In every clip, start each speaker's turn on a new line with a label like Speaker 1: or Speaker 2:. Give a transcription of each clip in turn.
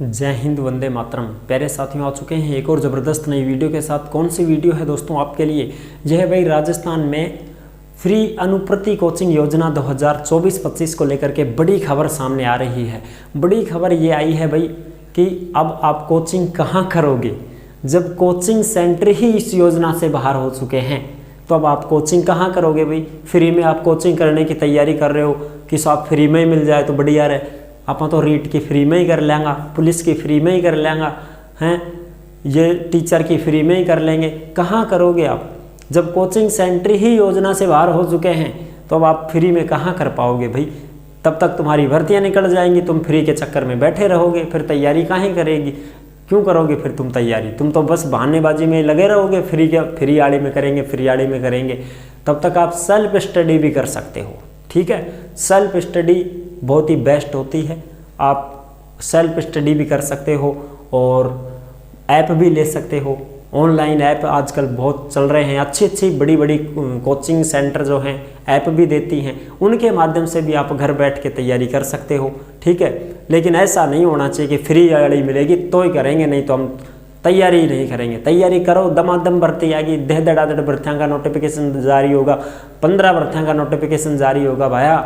Speaker 1: जय हिंद, वंदे मातरम। प्यारे साथियों, आ चुके हैं एक और ज़बरदस्त नई वीडियो के साथ। कौन सी वीडियो है दोस्तों आपके लिए? यह है भाई राजस्थान में फ्री अनुप्रति कोचिंग योजना 2024-25 को लेकर के बड़ी खबर सामने आ रही है। बड़ी खबर ये आई है भाई कि अब आप कोचिंग कहाँ करोगे, जब कोचिंग सेंटर ही इस योजना से बाहर हो चुके हैं। तो अब आप कोचिंग कहाँ करोगे भाई? फ्री में आप कोचिंग करने की तैयारी कर रहे हो कि साहब फ्री में ही मिल जाए तो बढ़िया रहे, आप तो रीट की फ्री में ही कर लेंगे, पुलिस की फ्री में ही कर लेंगे, हैं ये टीचर की फ्री में ही कर लेंगे। कहाँ करोगे आप? जब कोचिंग सेंटर ही योजना से बाहर हो चुके हैं तो अब आप फ्री में कहाँ कर पाओगे भाई? तब तक तुम्हारी भर्तियाँ निकल जाएंगी, तुम फ्री के चक्कर में बैठे रहोगे, फिर तैयारी कहाँ करेगी? क्यों करोगे फिर तुम तैयारी? तुम तो बस बहानेबाजी में लगे रहोगे, फ्री आड़ी में करेंगे, फ्री आड़ी में करेंगे। तब तक आप सेल्फ स्टडी भी कर सकते हो, ठीक है। सेल्फ स्टडी बहुत ही बेस्ट होती है। आप सेल्फ स्टडी भी कर सकते हो और ऐप भी ले सकते हो। ऑनलाइन ऐप आजकल बहुत चल रहे हैं, अच्छी अच्छी बड़ी बड़ी कोचिंग सेंटर जो हैं ऐप भी देती हैं, उनके माध्यम से भी आप घर बैठ के तैयारी कर सकते हो, ठीक है। लेकिन ऐसा नहीं होना चाहिए कि फ्री आड़ी मिलेगी तो ही करेंगे, नहीं तो हम तैयारी ही नहीं करेंगे। तैयारी करो, दमादम भर्ती आएगी, देह धड़ाधड़ भर्तियों का नोटिफिकेशन जारी होगा, 15 भर्तियों का नोटिफिकेशन जारी होगा, भाया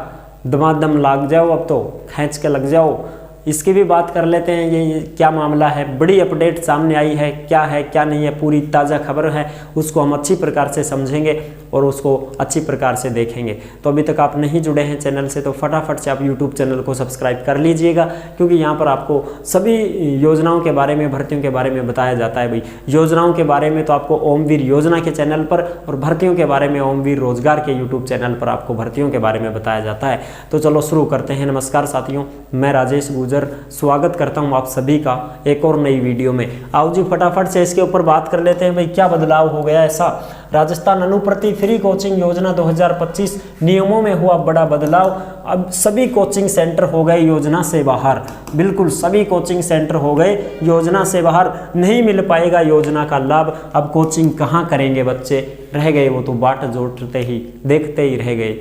Speaker 1: दमादम लाग जाओ, अब तो खींच के लग जाओ। इसकी भी बात कर लेते हैं, ये क्या मामला है। बड़ी अपडेट सामने आई है क्या नहीं है, पूरी ताज़ा खबर है, उसको हम अच्छी प्रकार से समझेंगे और उसको अच्छी प्रकार से देखेंगे। तो अभी तक आप नहीं जुड़े हैं चैनल से तो फटाफट से आप यूट्यूब चैनल को सब्सक्राइब कर लीजिएगा, क्योंकि यहाँ पर आपको सभी योजनाओं के बारे में, भर्तियों के बारे में बताया जाता है भाई। योजनाओं के बारे में तो आपको ओमवीर योजना के चैनल पर, और भर्तियों के बारे में ओमवीर रोजगार के यूट्यूब चैनल पर आपको भर्तियों के बारे में बताया जाता है। तो चलो शुरू करते हैं। नमस्कार साथियों, मैं राजेश स्वागत करता हूं आप सभी का एक और नई वीडियो में। आओ जी फटाफट से इसके ऊपर बात कर लेते हैं भाई, क्या बदलाव हो गया ऐसा। राजस्थान अनुप्रति फ्री कोचिंग योजना 2025 नियमों में हुआ बड़ा बदलाव। अब सभी कोचिंग सेंटर हो गए योजना से बाहर, बिल्कुल सभी कोचिंग सेंटर हो गए योजना से बाहर। नहीं मिल पाएगा योजना का लाभ। अब कोचिंग कहाँ करेंगे बच्चे? रह गए वो तो बाट जोड़ते ही, देखते ही रह गए।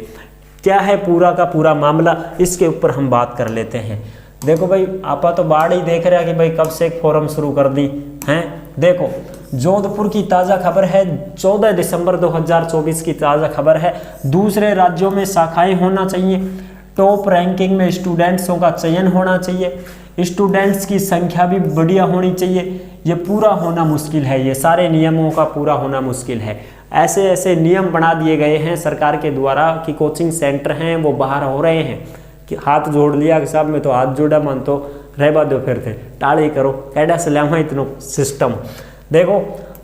Speaker 1: क्या है पूरा का पूरा मामला, इसके ऊपर हम बात कर लेते हैं। देखो भाई, आपा तो बाढ़ ही देख रहे हैं कि भाई कब से एक फोरम शुरू कर दी हैं। देखो जोधपुर की ताज़ा खबर है, 14 दिसंबर 2024 की ताज़ा खबर है। दूसरे राज्यों में शाखाएं होना चाहिए, टॉप रैंकिंग में स्टूडेंट्सों का चयन होना चाहिए, स्टूडेंट्स की संख्या भी बढ़िया होनी चाहिए। ये पूरा होना मुश्किल है, ये सारे नियमों का पूरा होना मुश्किल है। ऐसे ऐसे नियम बना दिए गए हैं सरकार के द्वारा कि कोचिंग सेंटर हैं वो बाहर हो रहे हैं कि हाथ जोड़ लिया कि साहब मैं तो हाथ जोड़ा, मन तो रहबा दो, फिर थे टाड़ी करो, कैडा सलामा इतना सिस्टम। देखो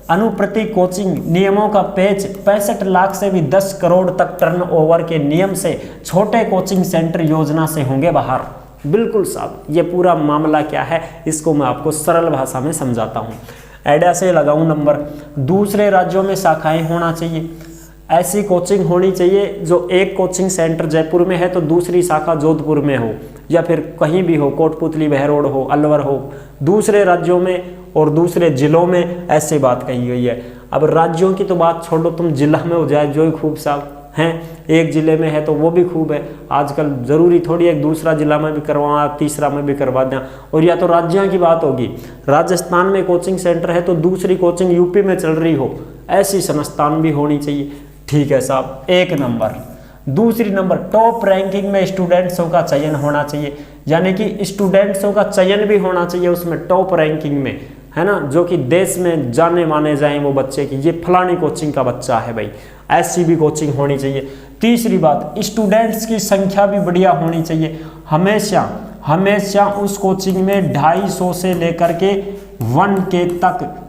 Speaker 1: अनुप्रति कोचिंग नियमों का पेज 65 लाख से भी 10 करोड़ तक टर्नओवर के नियम से छोटे कोचिंग सेंटर योजना से होंगे बाहर। बिल्कुल साहब, ये पूरा मामला क्या है इसको मैं आपको सरल भाषा में समझाता हूँ। ऐडा से लगाऊं नंबर। दूसरे राज्यों में शाखाएं होना चाहिए, ऐसी कोचिंग होनी चाहिए जो एक कोचिंग सेंटर जयपुर में है तो दूसरी शाखा जोधपुर में हो, या फिर कहीं भी हो, कोटपुतली, बहरोड हो, अलवर हो। दूसरे राज्यों में और दूसरे जिलों में ऐसी बात कही गई है। अब राज्यों की तो बात छोड़ो, तुम जिला में हो जाए जो ही खूब साहब हैं, एक जिले में है तो वो भी खूब है। आजकल जरूरी थोड़ी एक दूसरा जिला में भी करवा, तीसरा में भी करवा दें। और या तो राज्यों की बात होगी, राजस्थान में कोचिंग सेंटर है तो दूसरी कोचिंग यूपी में चल रही हो, ऐसी संस्थान भी होनी चाहिए, ठीक है साहब। एक नंबर। दूसरी नंबर, टॉप रैंकिंग में स्टूडेंट्सों का चयन होना चाहिए, यानी कि स्टूडेंट्सों का चयन भी होना चाहिए उसमें टॉप रैंकिंग में, है ना, जो कि देश में जाने माने जाएं वो बच्चे की ये फलानी कोचिंग का बच्चा है भाई, ऐसी भी कोचिंग होनी चाहिए। तीसरी बात, स्टूडेंट्स की संख्या भी बढ़िया होनी चाहिए। हमेशा उस कोचिंग में 250 से लेकर के 1K तक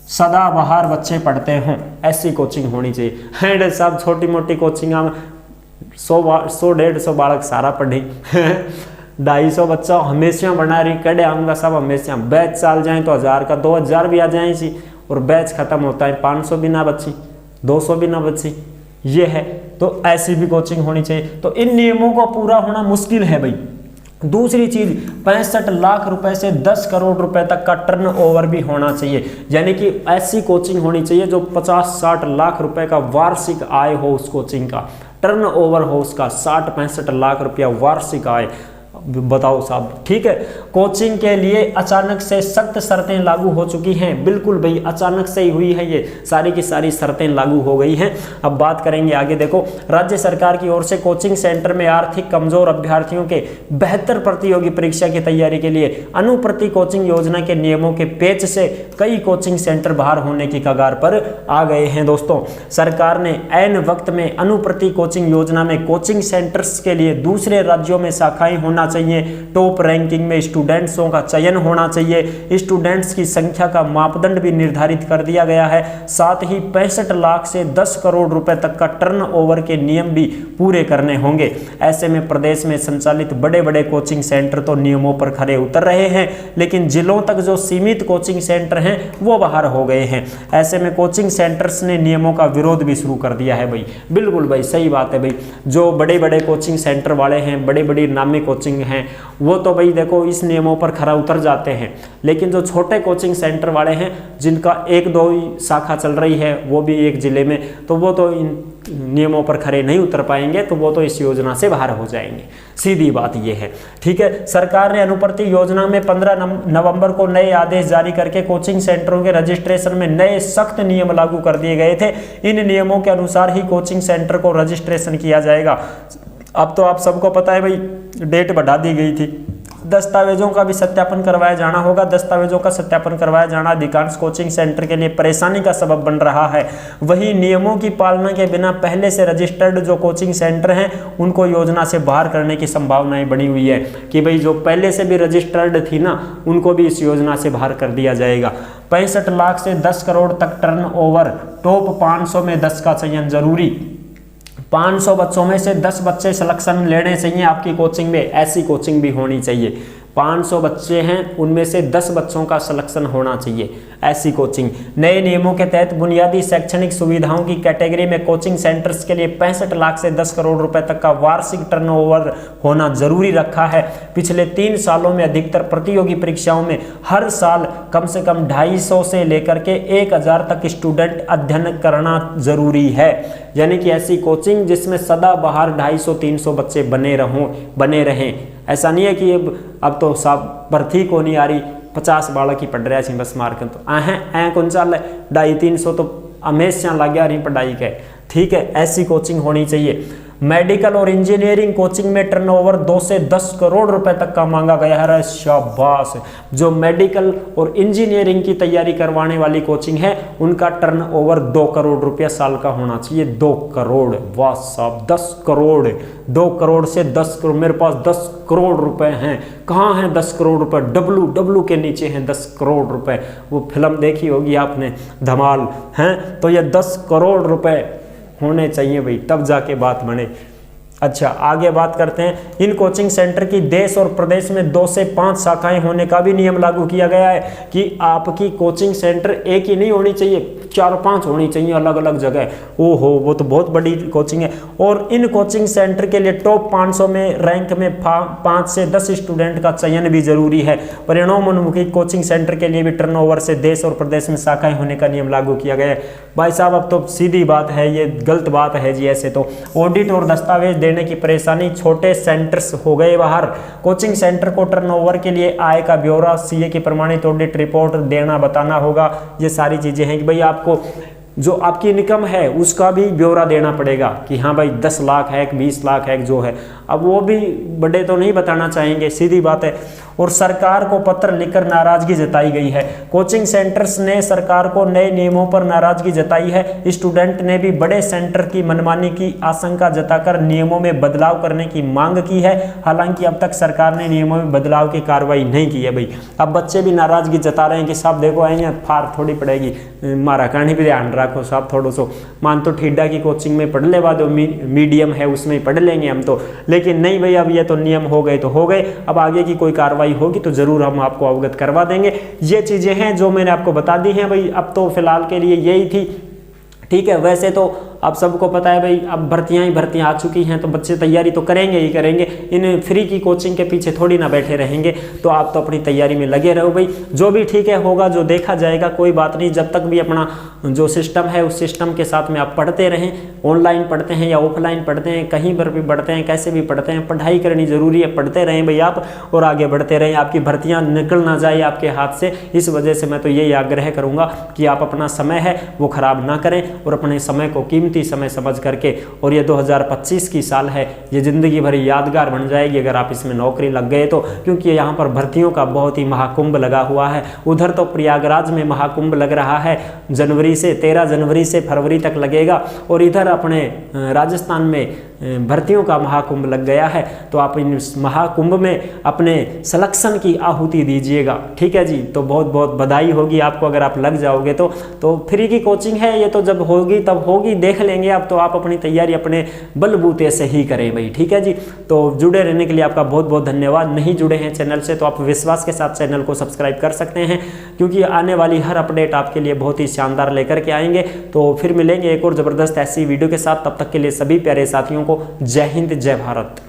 Speaker 1: सदाबहार बच्चे पढ़ते हों, ऐसी कोचिंग होनी चाहिए। हैं साहब छोटी मोटी कोचिंग में 100-150 बालक सारा पढ़े 250 बच्चा हमेशा बना रही कड़े आऊँगा सब हमेशा। बैच चाल जाए तो 1000 का 2000 भी आ जाए सी, और बैच खत्म होता है 500 भी ना बची, 200 भी ना बची, ये है। तो ऐसी भी कोचिंग होनी चाहिए। तो इन नियमों का पूरा होना मुश्किल है भाई। दूसरी चीज, 65 लाख रुपए से 10 करोड़ रुपए तक का टर्नओवर भी होना चाहिए, यानी कि ऐसी कोचिंग होनी चाहिए जो 50-60 लाख रुपए का वार्षिक आय हो, उस कोचिंग का टर्नओवर हो उसका 60-65 लाख रुपया वार्षिक आय। बताओ साहब। ठीक है, कोचिंग के लिए अचानक से सख्त शर्तें लागू हो चुकी हैं। बिल्कुल भाई, अचानक से ही हुई है, ये सारी की सारी शर्तें लागू हो गई हैं। अब बात करेंगे आगे। देखो, राज्य सरकार की ओर से कोचिंग सेंटर में आर्थिक कमजोर अभ्यर्थियों के बेहतर प्रतियोगी परीक्षा की तैयारी के लिए अनुप्रति कोचिंग योजना के नियमों के पेच से कई कोचिंग सेंटर बाहर होने की कगार पर आ गए हैं। दोस्तों, सरकार ने ऐन वक्त में अनुप्रति कोचिंग योजना में कोचिंग सेंटर्स के लिए दूसरे राज्यों में शाखाएं होना चाहिए, टॉप रैंकिंग में स्टूडेंट्सों का चयन होना चाहिए, स्टूडेंट्स की संख्या का मापदंड भी निर्धारित कर दिया गया है। साथ ही 65 लाख से 10 करोड़ रुपए तक का टर्नओवर के नियम भी पूरे करने होंगे। ऐसे में प्रदेश में संचालित बड़े बड़े कोचिंग सेंटर तो नियमों पर खरे उतर रहे हैं, लेकिन जिलों तक जो सीमित कोचिंग सेंटर हैं वो बाहर हो गए हैं। ऐसे में कोचिंग सेंटर्स ने नियमों का विरोध भी शुरू कर दिया है भाई। बिल्कुल भाई, सही बात है भाई। जो बड़े बड़े कोचिंग सेंटर वाले हैं, बड़े बड़ी नामी कोचिंग हैं, वो तो भाई देखो इस नियमों पर खरा उतर जाते हैं, लेकिन जो छोटे कोचिंग सेंटर वाले हैं जिनका 1-2 शाखा चल रही है, वो भी एक जिले में, तो वो तो इन नियमों पर खरे नहीं उतर पाएंगे, तो वो तो इस योजना से बाहर हो जाएंगे। सीधी बात ये है। ठीक है, सरकार ने अनुप्रति योजना में 15 नवंबर को नए आदेश जारी करके कोचिंग सेंटरों के रजिस्ट्रेशन में नए सख्त नियम लागू कर दिए गए थे। इन नियमों के अनुसार ही कोचिंग सेंटर को रजिस्ट्रेशन किया जाएगा। अब तो आप सबको पता है भाई, डेट बढ़ा दी गई थी। दस्तावेजों का भी सत्यापन करवाया जाना होगा। दस्तावेजों का सत्यापन करवाया जाना अधिकांश कोचिंग सेंटर के लिए परेशानी का सबब बन रहा है। वहीं नियमों की पालना के बिना पहले से रजिस्टर्ड जो कोचिंग सेंटर हैं उनको योजना से बाहर करने की संभावनाएं बनी हुई है कि भाई जो पहले से भी रजिस्टर्ड थी ना, उनको भी इस योजना से बाहर कर दिया जाएगा। 65 लाख से 10 करोड़ तक टर्नओवर, टॉप 500 में 10 का चयन जरूरी। 500 बच्चों में से 10 बच्चे सिलेक्शन लेने चाहिए आपकी कोचिंग में, ऐसी कोचिंग भी होनी चाहिए। 500 बच्चे हैं, उनमें से 10 बच्चों का सिलेक्शन होना चाहिए, ऐसी कोचिंग। नए नियमों के तहत बुनियादी शैक्षणिक सुविधाओं की कैटेगरी में कोचिंग सेंटर्स के लिए 65 लाख से 10 करोड़ रुपए तक का वार्षिक टर्नओवर होना जरूरी रखा है। पिछले 3 सालों में अधिकतर प्रतियोगी परीक्षाओं में हर साल कम से कम 250 से लेकर के 1000 तक स्टूडेंट अध्ययन करना जरूरी है। यानी कि ऐसी कोचिंग जिसमें सदा बाहर 250-300 बच्चे बने रहें। ऐसा नहीं है कि अब तो सब भर्ती को नहीं आ रही, 50 बालक ही पढ़ रहे हैं बस मार्क, तो कौन चल 250-300 तो हमेशा लग रही पढ़ाई के। ठीक है, ऐसी कोचिंग होनी चाहिए। मेडिकल और इंजीनियरिंग कोचिंग में टर्नओवर 2 से 10 करोड़ रुपए तक का मांगा गया है। शाबाश। जो मेडिकल और इंजीनियरिंग की तैयारी करवाने वाली कोचिंग है उनका टर्नओवर 2 करोड़ रुपया साल का होना चाहिए। 2 करोड़, वाह साहब, 10 करोड़, 2 करोड़ से 10 करोड़। मेरे पास 10 करोड़ रुपए हैं। कहाँ हैं 10 करोड़ रुपए? डब्लू के नीचे हैं 10 करोड़ रुपए। वो फिल्म देखी होगी आपने, धमाल, हैं? तो ये 10 करोड़ रुपए होने चाहिए भाई, तब जाके बात बने। अच्छा, आगे बात करते हैं। इन कोचिंग सेंटर की देश और प्रदेश में 2 से 5 शाखाएं होने का भी नियम लागू किया गया है कि आपकी कोचिंग सेंटर एक ही नहीं होनी चाहिए, 4-5 होनी चाहिए अलग अलग जगह। ओहो, वो तो बहुत बड़ी कोचिंग है। और इन कोचिंग सेंटर के लिए टॉप 500 में रैंक में 5 से 10 स्टूडेंट का चयन भी जरूरी है। परिणामोन्मुखी कोचिंग सेंटर के लिए भी टर्नओवर से देश और प्रदेश में शाखाएं होने का नियम लागू किया गया है। भाई साहब, अब तो सीधी बात है, ये गलत बात है जी। ऐसे तो ऑडिट और दस्तावेज देने की परेशानी, छोटे सेंटर्स हो गए बाहर। कोचिंग सेंटर को टर्नओवर के लिए आय का ब्यौरा, सीए की प्रमाणित ऑडिट रिपोर्ट देना बताना होगा। ये सारी चीजें हैं कि भाई आपको जो आपकी इनकम है उसका भी ब्यौरा देना पड़ेगा कि हाँ भाई 10 लाख है, 20 लाख है जो है। अब वो भी बड़े तो नहीं बताना चाहेंगे, सीधी बात है। और सरकार को पत्र लिखकर नाराजगी जताई गई है। कोचिंग सेंटर्स ने सरकार को नए नियमों पर नाराजगी जताई है। स्टूडेंट ने भी बड़े सेंटर की मनमानी की आशंका जताकर नियमों में बदलाव करने की मांग की है। हालांकि अब तक सरकार ने नियमों में बदलाव की कार्रवाई नहीं की है भाई। अब बच्चे भी नाराजगी जता रहे हैं कि साहब देखो आएंगे फार थोड़ी पड़ेगी, मारा कहानी भी ध्यान रखो साहब थोड़ा सो। मान तो ठेडा की कोचिंग में पढ़ ले बाद मीडियम है उसमें ही पढ़ लेंगे हम तो, लेकिन नहीं भाई अब ये तो नियम हो गए तो हो गए। अब आगे की कोई कार्रवाई होगी तो जरूर हम आपको अवगत करवा देंगे। ये चीजें हैं जो मैंने आपको बता दी हैं भाई। अब तो फिलहाल के लिए यही थी, ठीक है। वैसे तो आप सबको पता है भाई अब भर्तियां ही भर्तियां आ चुकी हैं, तो बच्चे तैयारी तो करेंगे ही करेंगे, इन फ्री की कोचिंग के पीछे थोड़ी ना बैठे रहेंगे। तो आप तो अपनी तैयारी में लगे रहो भाई, जो भी ठीक है होगा, जो देखा जाएगा, कोई बात नहीं। जब तक भी अपना जो सिस्टम है उस सिस्टम के साथ में आप पढ़ते रहें, ऑनलाइन पढ़ते हैं या ऑफलाइन पढ़ते हैं, कहीं पर भी पढ़ते हैं, कैसे भी पढ़ते हैं, पढ़ाई करनी जरूरी है, पढ़ते रहें भाई आप और आगे बढ़ते रहें, आपकी भर्तियां निकल ना जाए आपके हाथ से। इस वजह से मैं तो यही आग्रह करूंगा कि आप अपना समय है वो खराब ना करें और अपने समय को कीमती समय समझ करके, और ये 2025 की साल है, ये जिंदगी भर यादगार बन जाएगी अगर आप इसमें नौकरी लग गए तो, क्योंकि यहाँ पर भर्तियों का बहुत ही महाकुंभ लगा हुआ है। उधर तो प्रयागराज में महाकुंभ लग रहा है, जनवरी से 13 जनवरी से फरवरी तक लगेगा, और इधर अपने राजस्थान में भर्तियों का महाकुंभ लग गया है। तो आप इन महाकुंभ में अपने सिलेक्शन की आहुति दीजिएगा, ठीक है जी। तो बहुत बहुत बधाई होगी आपको अगर आप लग जाओगे तो फ्री की कोचिंग है ये, तो जब होगी तब होगी, देख लेंगे आप। तो आप अपनी तैयारी अपने बलबूते से ही करें भाई, ठीक है जी। तो जुड़े रहने के लिए आपका बहुत बहुत धन्यवाद। नहीं जुड़े हैं चैनल से तो आप विश्वास के साथ चैनल को सब्सक्राइब कर सकते हैं, क्योंकि आने वाली हर अपडेट आपके लिए बहुत ही शानदार लेकर के आएंगे। तो फिर मिलेंगे एक और ज़बरदस्त ऐसी वीडियो के साथ, तब तक के लिए सभी प्यारे साथियों को जय हिंद, जय भारत।